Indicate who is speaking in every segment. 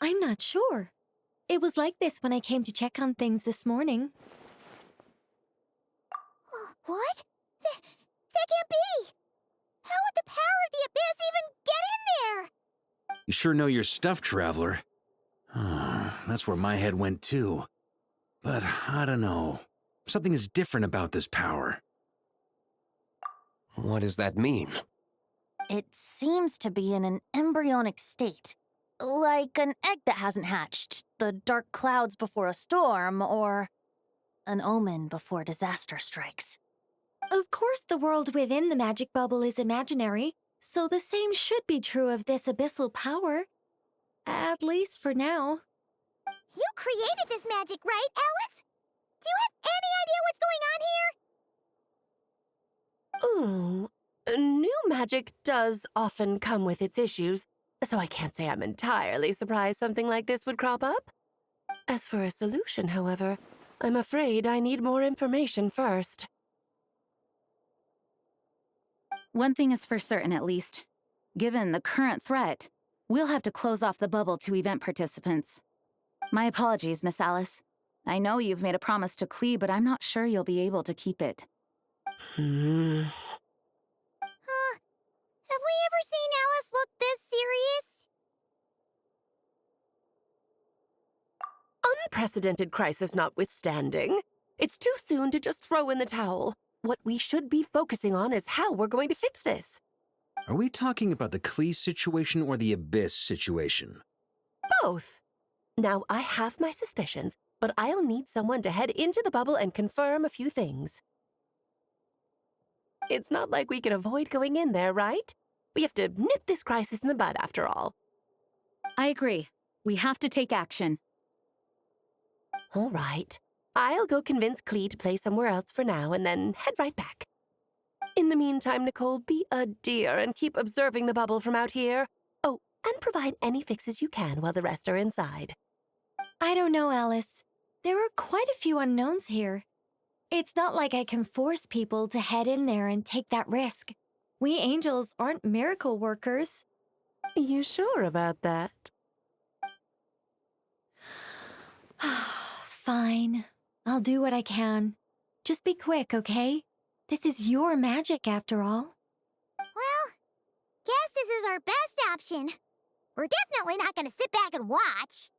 Speaker 1: I'm not sure. It was like this when I came to check on things this morning.
Speaker 2: What? That can't be! How would the power of the abyss even get in there?
Speaker 3: You sure know your stuff, Traveler. That's where my head went too. But I don't know. Something is different about this power.
Speaker 4: What does that mean?
Speaker 2: It seems to be in an embryonic state. Like an egg that hasn't hatched, the dark clouds before a storm, or an omen before disaster strikes.
Speaker 1: Of course, the world within the magic bubble is imaginary, so the same should be true of this abyssal power. At least for now.
Speaker 2: You created this magic, right, Alice? Do you have any idea what's going on here?
Speaker 5: Ooh, new magic does often come with its issues, so I can't say I'm entirely surprised something like this would crop up. As for a solution, however, I'm afraid I need more information first.
Speaker 6: One thing is for certain, at least. Given the current threat, we'll have to close off the bubble to event participants. My apologies, Miss Alice. I know you've made a promise to Klee, but I'm not sure you'll be able to keep it.
Speaker 2: Have we ever seen Alice look this serious?
Speaker 5: Unprecedented crisis notwithstanding, it's too soon to just throw in the towel. What we should be focusing on is how we're going to fix this.
Speaker 3: Are we talking about the Klee situation or the Abyss situation?
Speaker 5: Both. Now, I have my suspicions, but I'll need someone to head into the bubble and confirm a few things. It's not like we can avoid going in there, right? We have to nip this crisis in the bud, after all.
Speaker 6: I agree. We have to take action.
Speaker 5: All right. I'll go convince Klee to play somewhere else for now and then head right back. In the meantime, Nicole, be a dear and keep observing the bubble from out here. Oh, and provide any fixes you can while the rest are inside.
Speaker 1: I don't know, Alice. There are quite a few unknowns here. It's not like I can force people to head in there and take that risk. We angels aren't miracle workers.
Speaker 5: You sure about that?
Speaker 1: Fine. I'll do what I can. Just be quick, okay? This is your magic, after all.
Speaker 2: Well, guess this is our best option. We're definitely not gonna sit back and watch.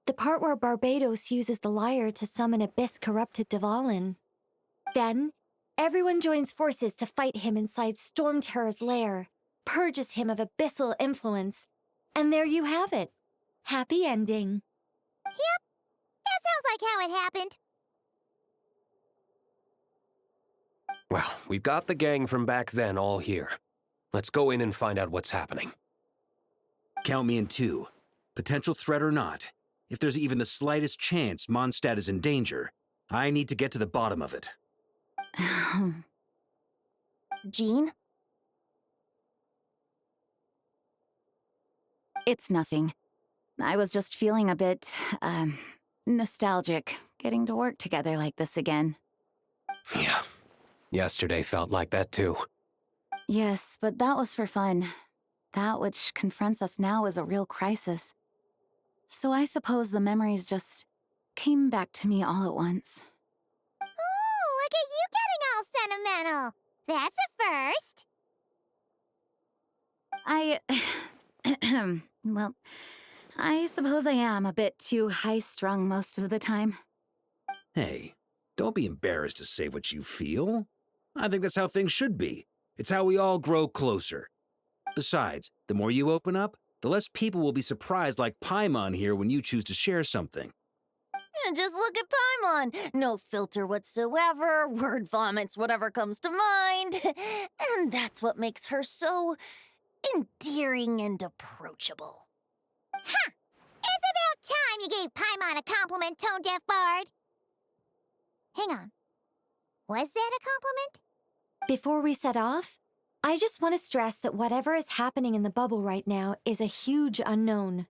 Speaker 1: The part where Barbados uses the lyre to summon abyss-corrupted Dvalin. Then, everyone joins forces to fight him inside Storm Terror's lair, purges him of abyssal influence, and there you have it. Happy ending.
Speaker 2: Yep, that sounds like how it happened.
Speaker 4: Well, we've got the gang from back then all here. Let's go in and find out what's happening.
Speaker 3: Count me in too. Potential threat or not, if there's even the slightest chance Mondstadt is in danger, I need to get to the bottom of it.
Speaker 2: Jean?
Speaker 6: It's nothing. I was just feeling a bit, nostalgic, getting to work together like this again.
Speaker 4: Yeah. Yesterday felt like that too.
Speaker 6: Yes, but that was for fun. That which confronts us now is a real crisis. So I suppose the memories just came back to me all at once.
Speaker 2: Ooh, look at you getting all sentimental. That's a first.
Speaker 6: Well, I suppose I am a bit too high-strung most of the time.
Speaker 3: Hey, don't be embarrassed to say what you feel. I think that's how things should be. It's how we all grow closer. Besides, the more you open up, the less people will be surprised like Paimon here when you choose to share something.
Speaker 2: Just look at Paimon. No filter whatsoever, word vomits whatever comes to mind. And that's what makes her so endearing and approachable. Ha! It's about time you gave Paimon a compliment, tone-deaf bard. Hang on. Was that a compliment?
Speaker 1: Before we set off, I just want to stress that whatever is happening in the bubble right now is a huge unknown.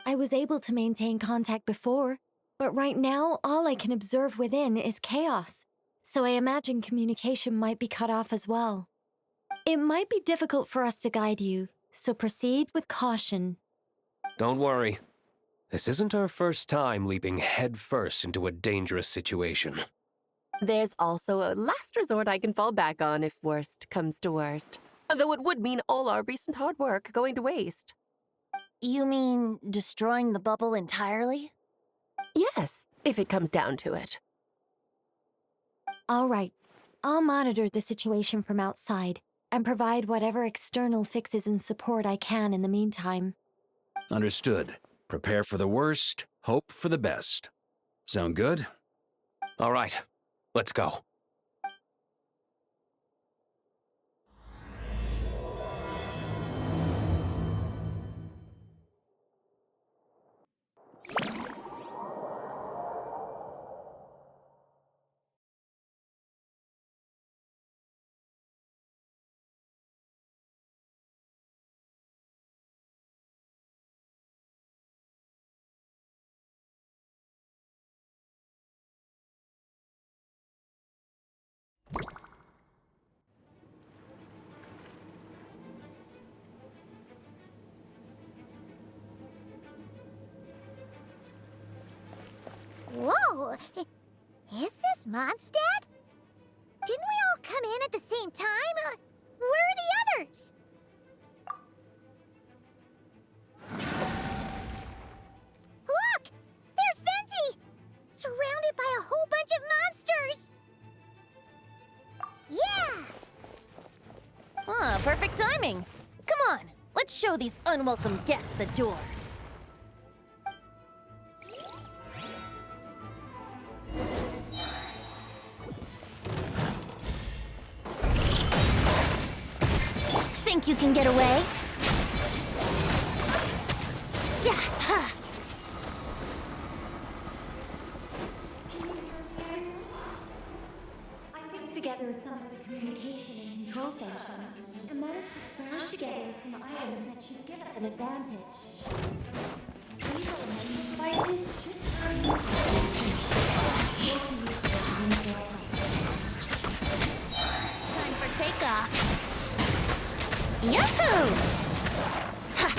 Speaker 1: I was able to maintain contact before, but right now all I can observe within is chaos, so I imagine communication might be cut off as well. It might be difficult for us to guide you, so proceed with caution.
Speaker 4: Don't worry. This isn't our first time leaping headfirst into a dangerous situation.
Speaker 5: There's also a last resort I can fall back on if worst comes to worst. Though it would mean all our recent hard work going to waste.
Speaker 2: You mean destroying the bubble entirely?
Speaker 5: Yes, if it comes down to it.
Speaker 1: All right. I'll monitor the situation from outside and provide whatever external fixes and support I can in the meantime.
Speaker 3: Understood. Prepare for the worst, hope for the best. Sound good?
Speaker 4: All right, let's go.
Speaker 7: Whoa! Is this Mondstadt? Didn't we all come in at the same time? Where are the others? Look! There's Venti! Surrounded by a whole bunch of monsters! Yeah!
Speaker 2: Ah, perfect timing. Come on, let's show these unwelcome guests the door. Think you can get away? Yeah, ha!
Speaker 1: I put together some of the communication and control functions and managed to smash together some items that should give us an advantage. These elements devices should turn
Speaker 2: Time for takeoff. Yahoo! Ha!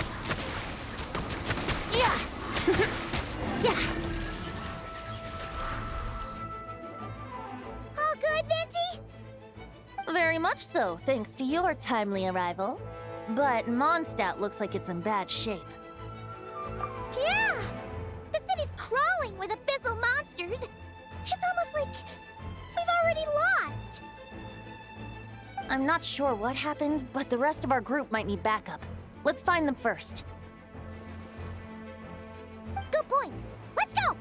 Speaker 2: Yeah! Yeah!
Speaker 7: All good, Venti?
Speaker 2: Very much so, thanks to your timely arrival. But Mondstadt looks like it's in bad shape.
Speaker 7: Yeah! The city's crawling with abyssal monsters. It's almost like we've already lost.
Speaker 2: I'm not sure what happened, but the rest of our group might need backup. Let's find them first.
Speaker 7: Good point. Let's go!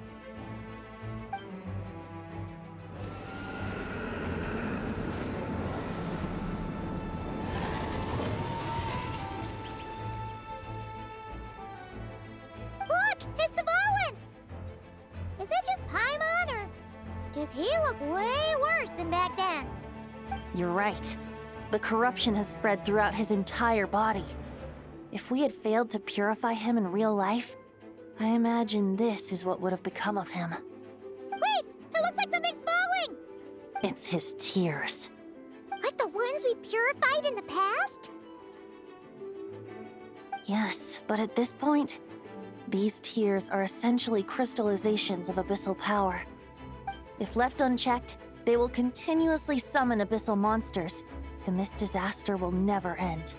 Speaker 7: Look! It's the Volin! Is that just Paimon, or does he look way worse than back then?
Speaker 2: You're right. The corruption has spread throughout his entire body. If we had failed to purify him in real life, I imagine this is what would have become of him.
Speaker 7: Wait! It looks like something's falling!
Speaker 2: It's his tears.
Speaker 7: Like the ones we purified in the past?
Speaker 2: Yes, but at this point, these tears are essentially crystallizations of abyssal power. If left unchecked, they will continuously summon abyssal monsters, and this disaster will never end.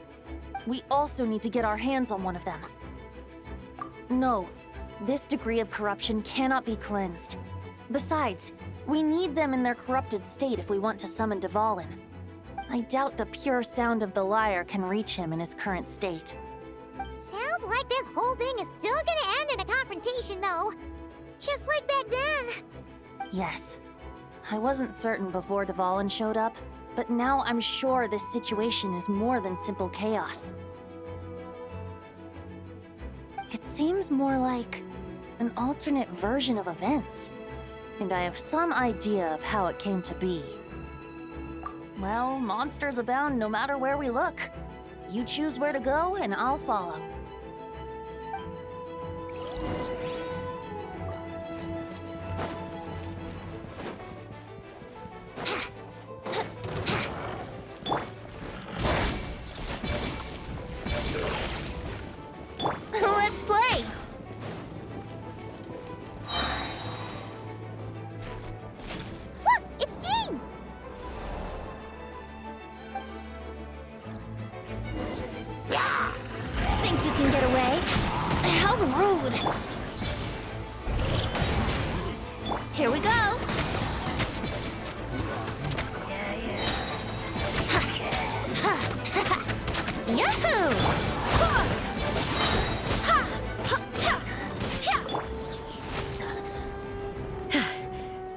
Speaker 2: We also need to get our hands on one of them. No, this degree of corruption cannot be cleansed. Besides, we need them in their corrupted state if we want to summon Dvalin. I doubt the pure sound of the lyre can reach him in his current state.
Speaker 7: Sounds like this whole thing is still gonna end in a confrontation, though. Just like back then.
Speaker 2: Yes. I wasn't certain before Dvalin showed up, but now I'm sure this situation is more than simple chaos. It seems more like an alternate version of events, and I have some idea of how it came to be. Well, monsters abound no matter where we look. You choose where to go, and I'll follow. Let's play! mood. Here we go. Yahoo!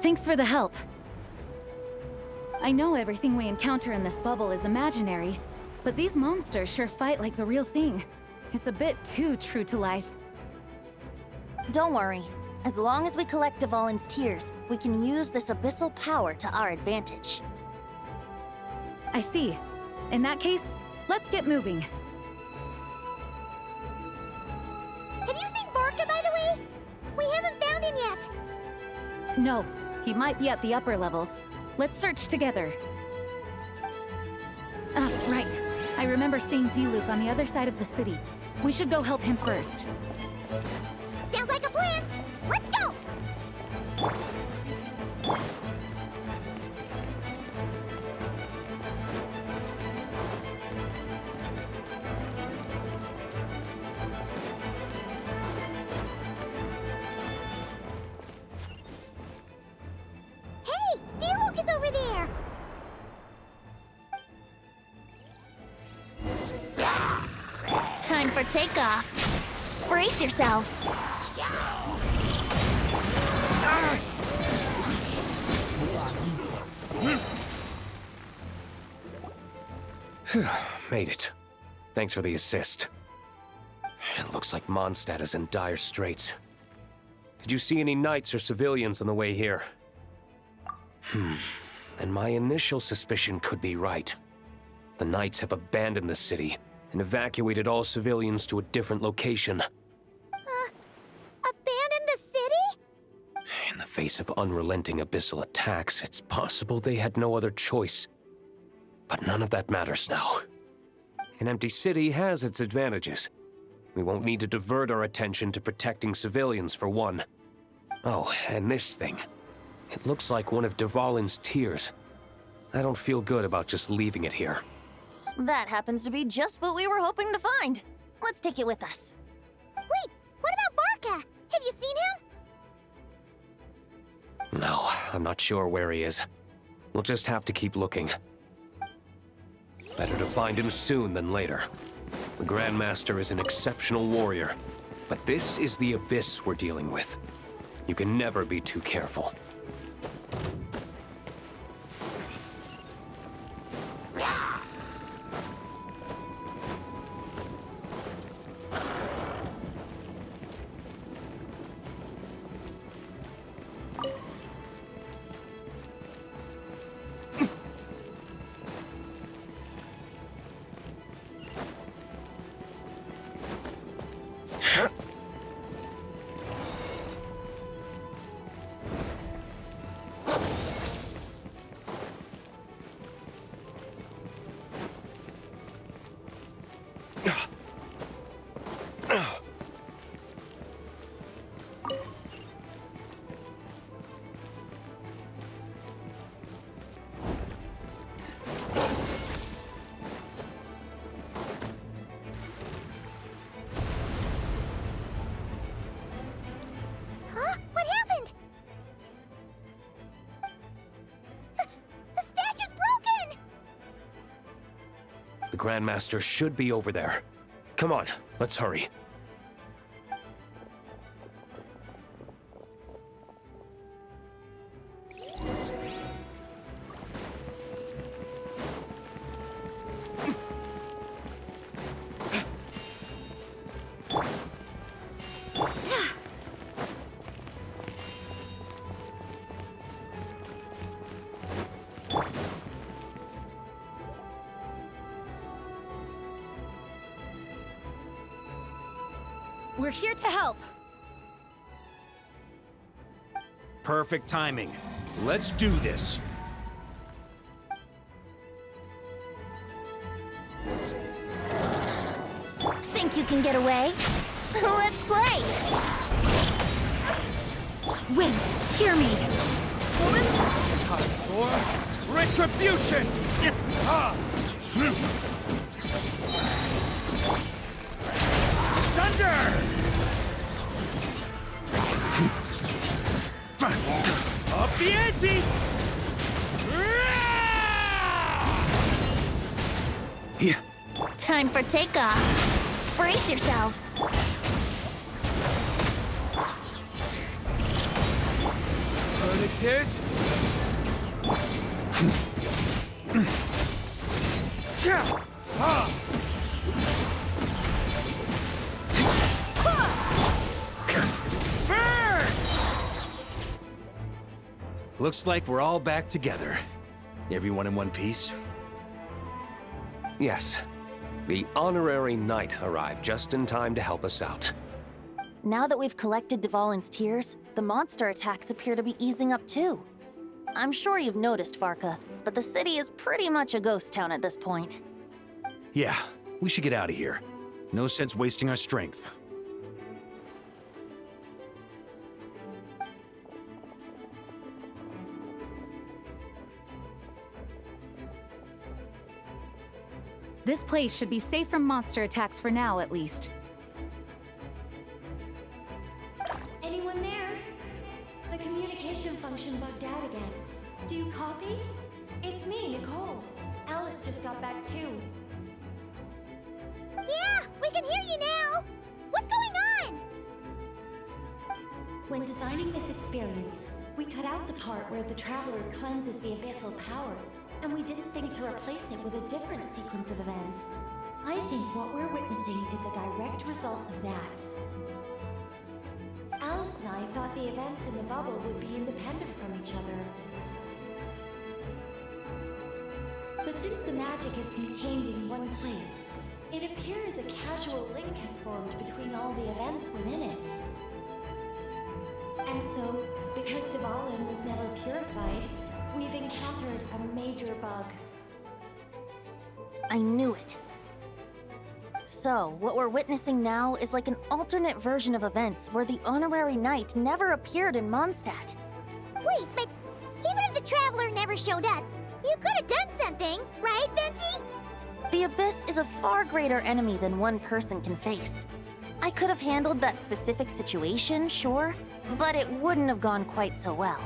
Speaker 6: Thanks for the help. I know everything we encounter in this bubble is imaginary, but these monsters sure fight like the real thing. It's a bit too true to life.
Speaker 2: Don't worry. As long as we collect Dvalin's tears, we can use this abyssal power to our advantage.
Speaker 6: I see. In that case, let's get moving.
Speaker 7: Have you seen Varka, by the way? We haven't found him yet.
Speaker 6: No, he might be at the upper levels. Let's search together. Ah, right. I remember seeing D-Luke on the other side of the city. We should go help him first.
Speaker 7: Sounds like a plan. Let's go! Hey! D-Luke is over there!
Speaker 2: Time for takeoff. Brace yourselves.
Speaker 4: Made it. Thanks for the assist. It looks like Mondstadt is in dire straits. Did you see any knights or civilians on the way here? And my initial suspicion could be right. The knights have abandoned the city and evacuated all civilians to a different location.
Speaker 7: Abandon the city?
Speaker 4: In the face of unrelenting abyssal attacks, it's possible they had no other choice. But none of that matters now. An empty city has its advantages. We won't need to divert our attention to protecting civilians, for one. Oh, and this thing. It looks like one of Dvalin's tears. I don't feel good about just leaving it here.
Speaker 2: That happens to be just what we were hoping to find. Let's take it with us.
Speaker 7: Wait, what about Varka? Have you seen him?
Speaker 4: No, I'm not sure where he is. We'll just have to keep looking. Better to find him soon than later. The Grandmaster is an exceptional warrior, but this is the abyss we're dealing with. You can never be too careful.
Speaker 7: Huh? What happened? The statue's broken!
Speaker 4: The Grandmaster should be over there. Come on, let's hurry.
Speaker 6: We're here to help.
Speaker 3: Perfect timing. Let's do this.
Speaker 2: Think you can get away? Let's play!
Speaker 6: Wait, hear me.
Speaker 3: Time for retribution! Thunder! Up the ante! Yeah.
Speaker 2: Time for takeoff. Brace yourselves.
Speaker 3: This. Looks like we're all back together. Everyone in one piece?
Speaker 4: Yes. The honorary knight arrived just in time to help us out.
Speaker 2: Now that we've collected Dvalin's tears, the monster attacks appear to be easing up too. I'm sure you've noticed, Varka, but the city is pretty much a ghost town at this point.
Speaker 3: Yeah, we should get out of here. No sense wasting our strength.
Speaker 6: This place should be safe from monster attacks for now, at least.
Speaker 1: Anyone there? The communication function bugged out again. Do you copy? It's me, Nicole. Alice just got back too.
Speaker 7: Yeah, we can hear you now! What's going on?
Speaker 1: When designing this experience, we cut out the part where the Traveler cleanses the abyssal power, and we didn't think to replace it with a different sequence of events. I think what we're witnessing is a direct result of that. Alice and I thought the events in the bubble would be independent from each other. But since the magic is contained in one place, it appears a casual link has formed between all the events within it. And so, because Dvalin was never purified, we've encountered a major bug.
Speaker 2: I knew it. So, what we're witnessing now is like an alternate version of events where the honorary knight never appeared in Mondstadt.
Speaker 7: Wait, but even if the Traveler never showed up, you could have done something, right, Venti?
Speaker 2: The Abyss is a far greater enemy than one person can face. I could have handled that specific situation, sure, but it wouldn't have gone quite so well.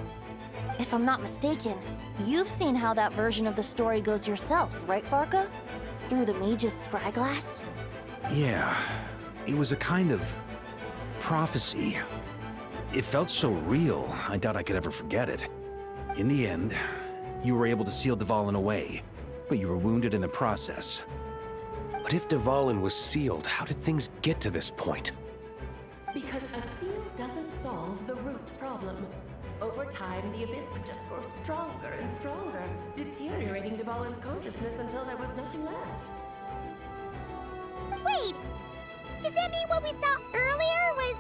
Speaker 2: If I'm not mistaken, you've seen how that version of the story goes yourself, right, Varka? Through the mage's scryglass?
Speaker 3: Yeah, it was a kind of prophecy. It felt so real, I doubt I could ever forget it. In the end, you were able to seal Dvalin away, but you were wounded in the process.
Speaker 4: But if Dvalin was sealed, how did things get to this point?
Speaker 5: Because a seal doesn't solve the root problem. Over time, the Abyss would just grow stronger and stronger, deteriorating Dvalin's consciousness until there was nothing left.
Speaker 7: Wait! Does that mean what we saw earlier was...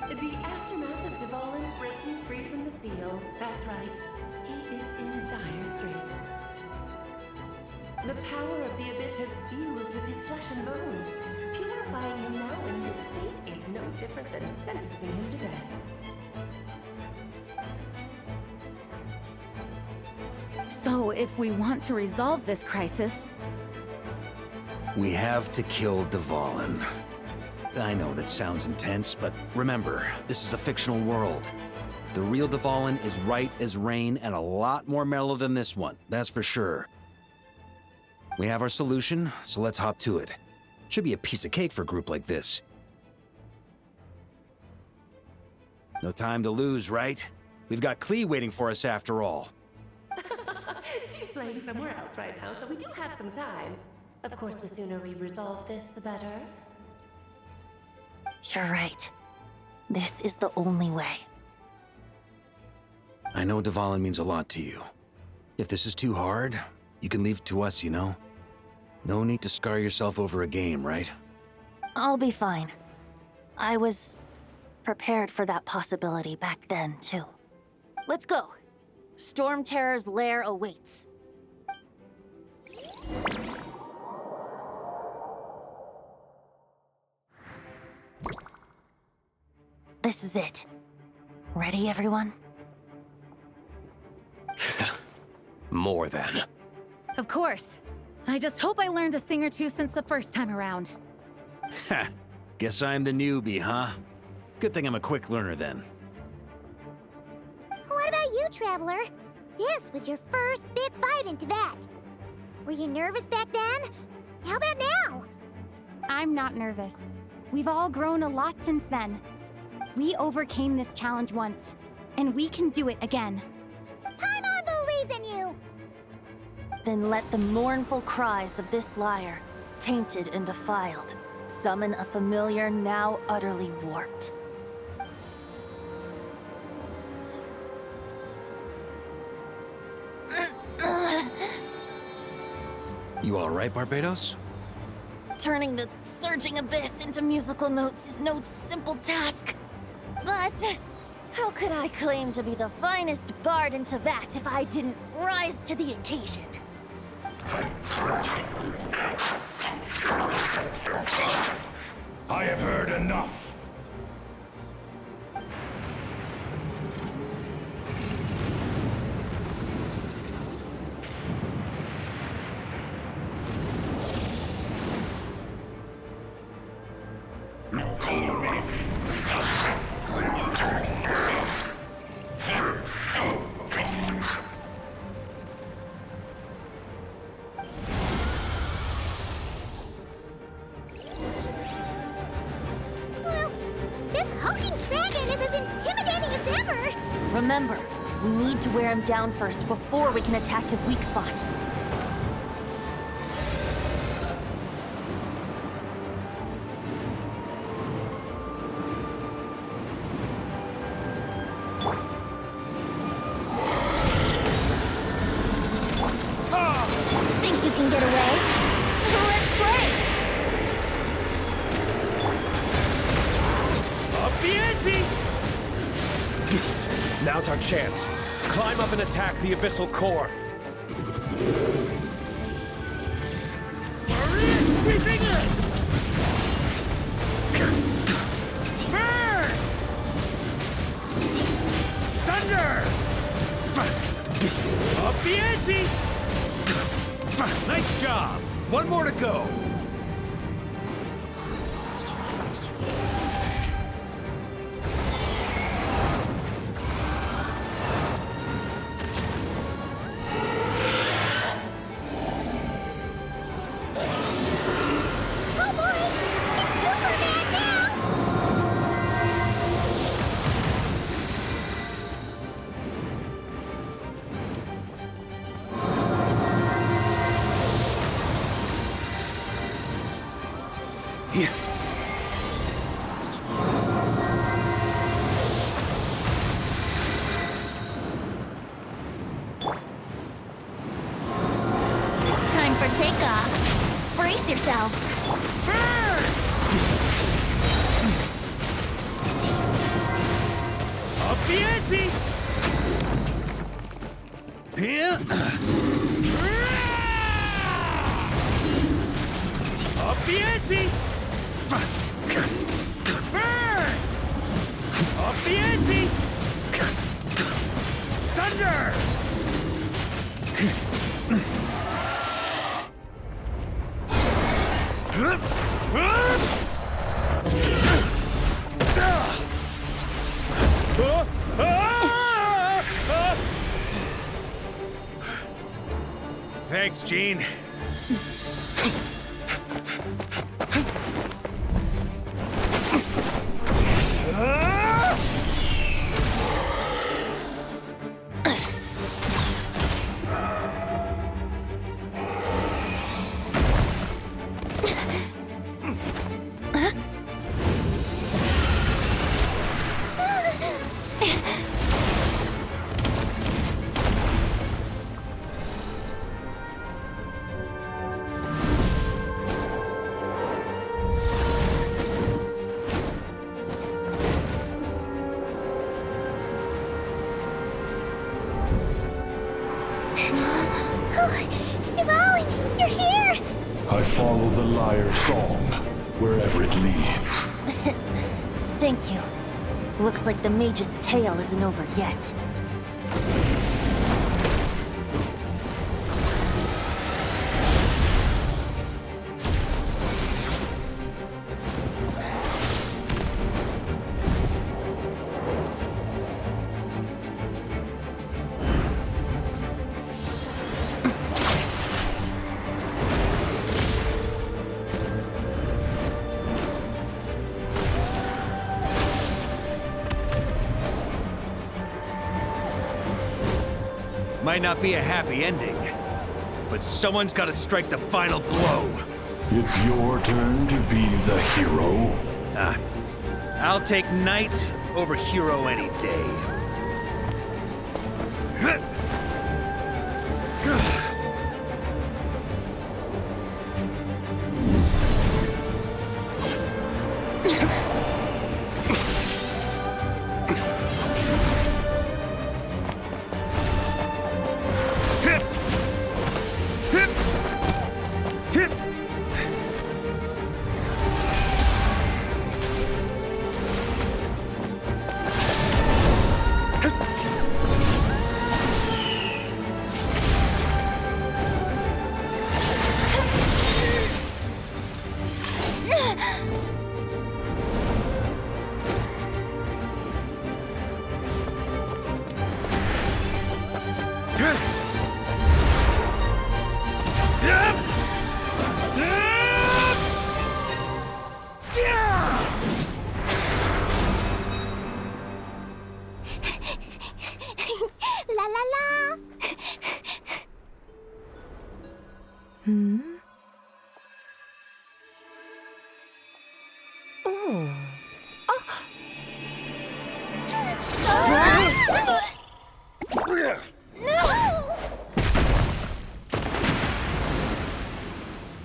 Speaker 5: The aftermath of Dvalin breaking free from the seal. That's right. He is in dire straits. The power of the Abyss has fused with his flesh and bones. Purifying him now in this state is no different than sentencing him to death.
Speaker 6: So, if we want to resolve this crisis,
Speaker 3: We have to kill Dvalin. I know that sounds intense, but remember, this is a fictional world. The real Dvalin is right as rain and a lot more mellow than this one, that's for sure. We have our solution, so let's hop to it. Should be a piece of cake for a group like this. No time to lose, right? We've got Klee waiting for us after all.
Speaker 5: She's playing somewhere else right now, so we do have some time. Of course, the sooner we resolve this, the better.
Speaker 2: You're right. This is the only way.
Speaker 3: I know Dvalin means a lot to you. If this is too hard, you can leave it to us, you know? No need to scar yourself over a game, right?
Speaker 2: I'll be fine. I was prepared for that possibility back then, too. Let's go. Storm Terror's lair awaits. This is it. Ready, everyone?
Speaker 4: More than.
Speaker 6: of course. I just hope I learned a thing or two since the first time around.
Speaker 3: Ha! Guess I'm the newbie, huh? Good thing I'm a quick learner then.
Speaker 7: Traveler. This was your first big fight in Tibet. Were you nervous back then? How about now?
Speaker 8: I'm not nervous. We've all grown a lot since then. We overcame this challenge once, and we can do it again.
Speaker 7: Paimon believes in you!
Speaker 2: Then let the mournful cries of this lyre, tainted and defiled, summon a familiar now utterly warped.
Speaker 3: You all right, Barbados?
Speaker 2: Turning the surging abyss into musical notes is no simple task. But how could I claim to be the finest bard in Tibet if I didn't rise to the occasion?
Speaker 9: I have heard enough.
Speaker 7: Well, this hulking dragon is as intimidating as ever!
Speaker 2: Remember, we need to wear him down first before we can attack his weak spot. Think you can get away? Let's play!
Speaker 4: Up the ante! Now's our chance. Climb up and attack the abyssal core.
Speaker 3: Sweeping in! Burn! Thunder! Up the ante! Nice job! One more to go!
Speaker 7: Oh boy! It's Superman now!
Speaker 3: Here.
Speaker 2: Time for takeoff. Brace yourself.
Speaker 3: Up the ante! Here. Up the ante! Burn! Up the ante! Thunder! Thanks, Gene.
Speaker 7: Devouring, you're here!
Speaker 9: I follow the lyre song, wherever it leads.
Speaker 2: Thank you. Looks like the mage's tale isn't over yet.
Speaker 3: Might not be a happy ending, but someone's gotta strike the final blow.
Speaker 9: It's your turn to be the hero.
Speaker 3: I'll take knight over hero any day.
Speaker 7: La la la!
Speaker 5: Oh.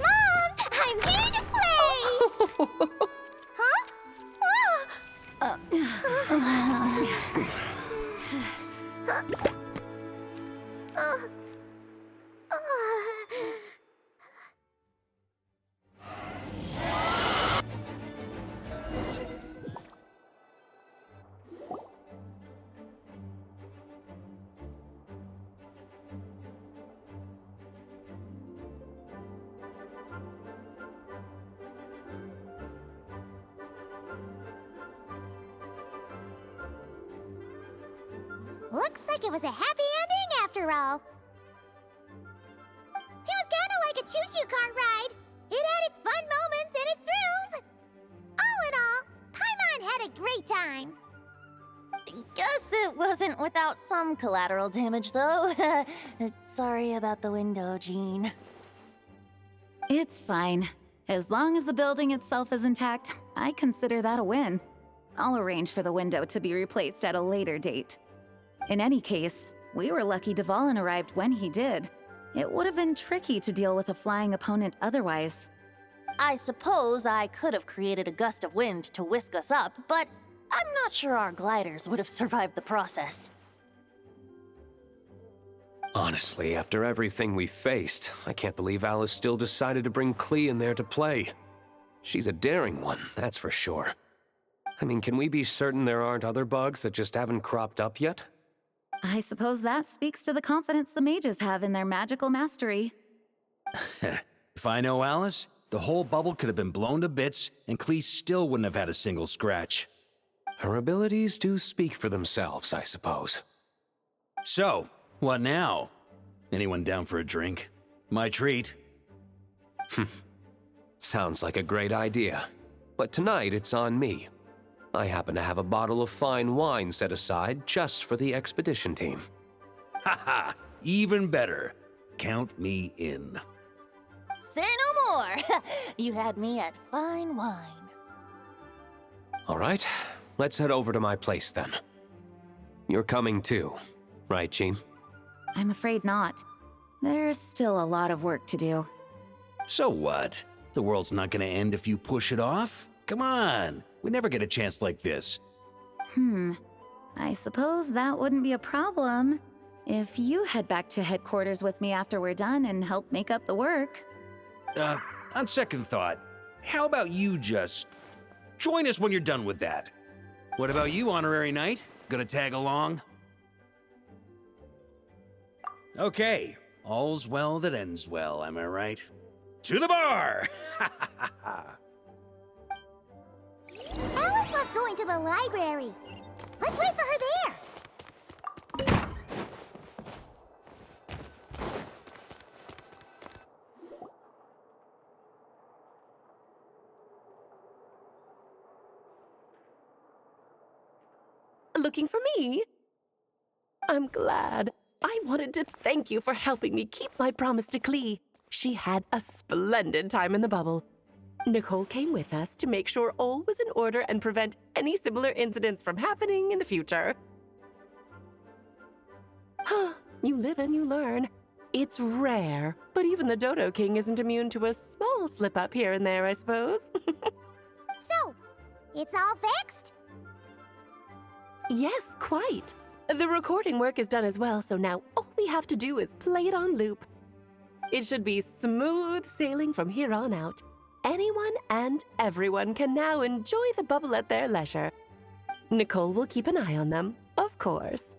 Speaker 7: Mom, I'm here to play! Huh? Looks like it was a happy ending after all. It was kinda like a choo-choo cart ride. It had its fun moments and its thrills. All in all, Paimon had a great time.
Speaker 2: Guess it wasn't without some collateral damage, though. Sorry about the window, Jean.
Speaker 6: It's fine. As long as the building itself is intact, I consider that a win. I'll arrange for the window to be replaced at a later date. In any case, we were lucky Dvalin arrived when he did. It would have been tricky to deal with a flying opponent otherwise.
Speaker 2: I suppose I could have created a gust of wind to whisk us up, but I'm not sure our gliders would have survived the process.
Speaker 4: Honestly, after everything we faced, I can't believe Alice still decided to bring Klee in there to play. She's a daring one, that's for sure. I mean, can we be certain there aren't other bugs that just haven't cropped up yet?
Speaker 6: I suppose that speaks to the confidence the mages have in their magical mastery.
Speaker 3: If I know Alice, the whole bubble could have been blown to bits, and Klee still wouldn't have had a single scratch.
Speaker 4: Her abilities do speak for themselves, I suppose.
Speaker 3: So, what now? Anyone down for a drink? My treat.
Speaker 4: Sounds like a great idea. But tonight it's on me. I happen to have a bottle of fine wine set aside just for the expedition team.
Speaker 3: Haha, even better. Count me in.
Speaker 2: Say no more! You had me at fine wine.
Speaker 4: All right, let's head over to my place then. You're coming too, right, Jean?
Speaker 6: I'm afraid not. There's still a lot of work to do.
Speaker 3: So what? The world's not gonna end if you push it off? Come on, we never get a chance like this.
Speaker 6: I suppose that wouldn't be a problem if you head back to headquarters with me after we're done and help make up the work.
Speaker 3: On second thought, how about you just join us when you're done with that? What about you, Honorary Knight? Gonna tag along? Okay, all's well that ends well, am I right? To the bar!
Speaker 7: Alice loves going to the library. Let's wait for her there.
Speaker 5: Looking for me? I'm glad. I wanted to thank you for helping me keep my promise to Klee. She had a splendid time in the bubble. Nicole came with us to make sure all was in order and prevent any similar incidents from happening in the future. Huh, you live and you learn. It's rare, but even the Dodo King isn't immune to a small slip-up here and there, I suppose.
Speaker 7: So, it's all fixed?
Speaker 5: Yes, quite. The recording work is done as well, so now all we have to do is play it on loop. It should be smooth sailing from here on out. Anyone and everyone can now enjoy the bubble at their leisure. Nicole will keep an eye on them, of course.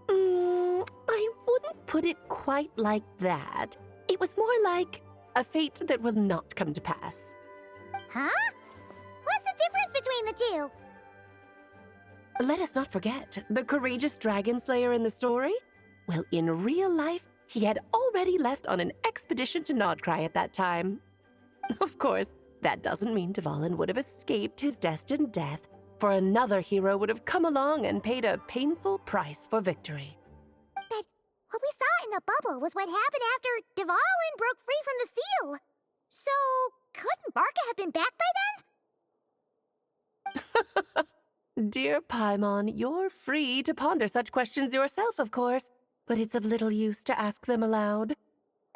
Speaker 5: I wouldn't put it quite like that. It was more like a fate that will not come to pass.
Speaker 7: Huh? What's the difference between the two?
Speaker 5: Let us not forget the courageous dragon slayer in the story. Well, in real life, he had already left on an expedition to Nodcry at that time. Of course, that doesn't mean Dvalin would have escaped his destined death, for another hero would have come along and paid a painful price for victory.
Speaker 7: But what we saw in the bubble was what happened after Dvalin broke free from the seal. So, couldn't Varka have been back by then?
Speaker 5: Dear Paimon, you're free to ponder such questions yourself, of course, but it's of little use to ask them aloud.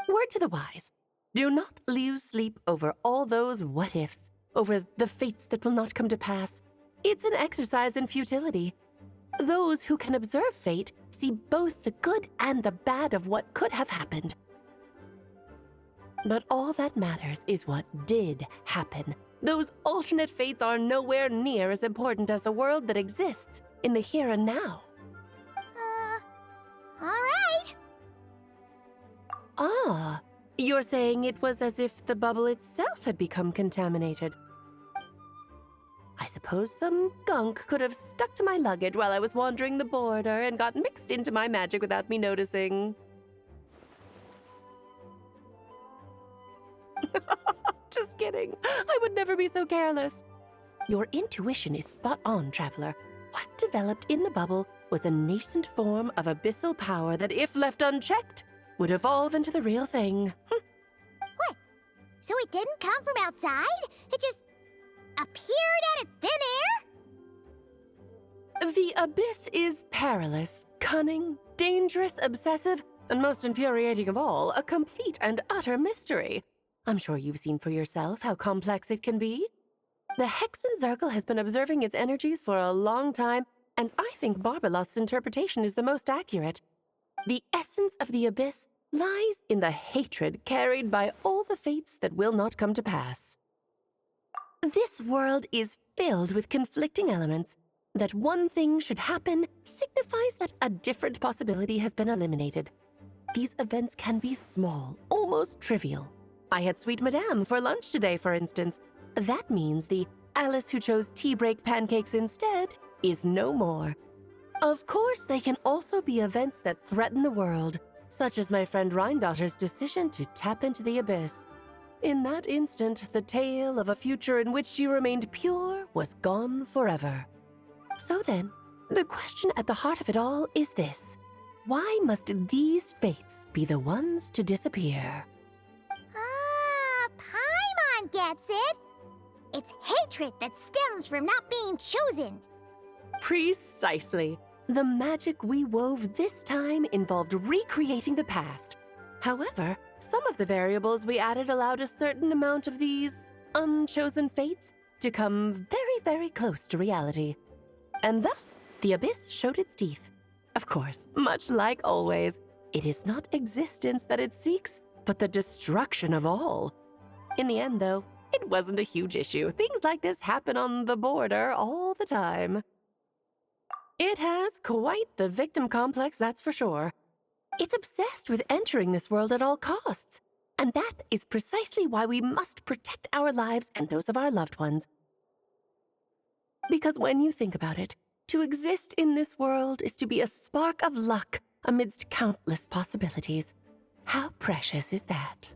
Speaker 5: Word to the wise, do not lose sleep over all those what-ifs, over the fates that will not come to pass. It's an exercise in futility. Those who can observe fate see both the good and the bad of what could have happened. But all that matters is what did happen. Those alternate fates are nowhere near as important as the world that exists in the here and now.
Speaker 7: Alright.
Speaker 5: Ah, you're saying it was as if the bubble itself had become contaminated. I suppose some gunk could have stuck to my luggage while I was wandering the border and got mixed into my magic without me noticing. Just kidding. I would never be so careless. Your intuition is spot on, Traveler. What developed in the bubble was a nascent form of abyssal power that, if left unchecked, would evolve into the real thing.
Speaker 7: What? So it didn't come from outside? It just appeared out of thin air?
Speaker 5: The abyss is perilous, cunning, dangerous, obsessive, and most infuriating of all, a complete and utter mystery. I'm sure you've seen for yourself how complex it can be. The Hexen Circle has been observing its energies for a long time, and I think Barbalot's interpretation is the most accurate. The essence of the abyss lies in the hatred carried by all the fates that will not come to pass. This world is filled with conflicting elements. That one thing should happen signifies that a different possibility has been eliminated. These events can be small, almost trivial. I had Sweet Madame for lunch today, for instance. That means the Alice who chose tea break pancakes instead is no more. Of course, they can also be events that threaten the world, such as my friend Rhindotter's decision to tap into the abyss. In that instant, the tale of a future in which she remained pure was gone forever. So then, the question at the heart of it all is this: why must these fates be the ones to disappear?
Speaker 7: Paimon gets it. It's hatred that stems from not being chosen.
Speaker 5: Precisely. The magic we wove this time involved recreating the past. However, some of the variables we added allowed a certain amount of these unchosen fates to come very, very close to reality. And thus, the abyss showed its teeth. Of course, much like always, it is not existence that it seeks, but the destruction of all. In the end, though, it wasn't a huge issue. Things like this happen on the border all the time. It has quite the victim complex, that's for sure. It's obsessed with entering this world at all costs. And that is precisely why we must protect our lives and those of our loved ones. Because when you think about it, to exist in this world is to be a spark of luck amidst countless possibilities. How precious is that?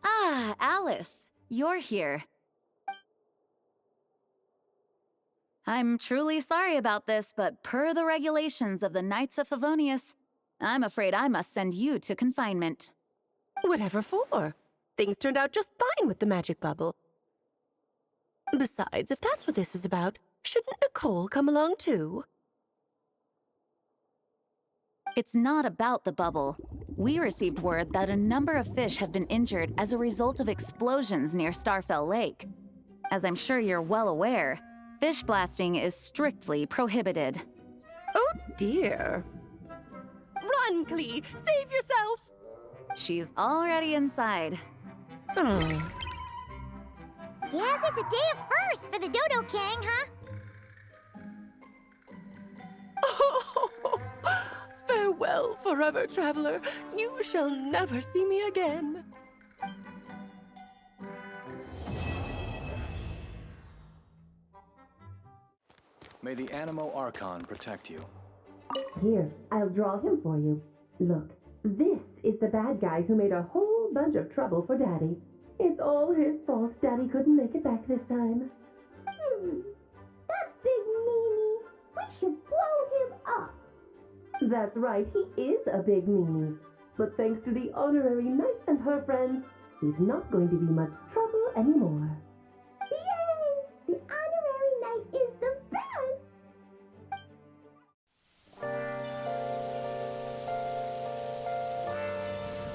Speaker 6: Ah, Alice, you're here. I'm truly sorry about this, but per the regulations of the Knights of Favonius, I'm afraid I must send you to confinement.
Speaker 5: Whatever for? Things turned out just fine with the magic bubble. Besides, if that's what this is about, shouldn't Nicole come along too?
Speaker 6: It's not about the bubble. We received word that a number of fish have been injured as a result of explosions near Starfell Lake. As I'm sure you're well aware, fish blasting is strictly prohibited.
Speaker 5: Oh dear. Run, Klee! Save yourself!
Speaker 6: She's already inside.
Speaker 7: Guess it's a day of first for the Dodo King, huh?
Speaker 5: Oh, farewell, forever traveler. You shall never see me again.
Speaker 10: May the Animo Archon protect you.
Speaker 11: Here, I'll draw him for you. Look, this is the bad guy who made a whole bunch of trouble for Daddy. It's all his fault Daddy couldn't make it back this time.
Speaker 7: That big meanie! We should blow him up!
Speaker 11: That's right, he is a big meanie. But thanks to the honorary knight and her friends, he's not going to be much trouble anymore.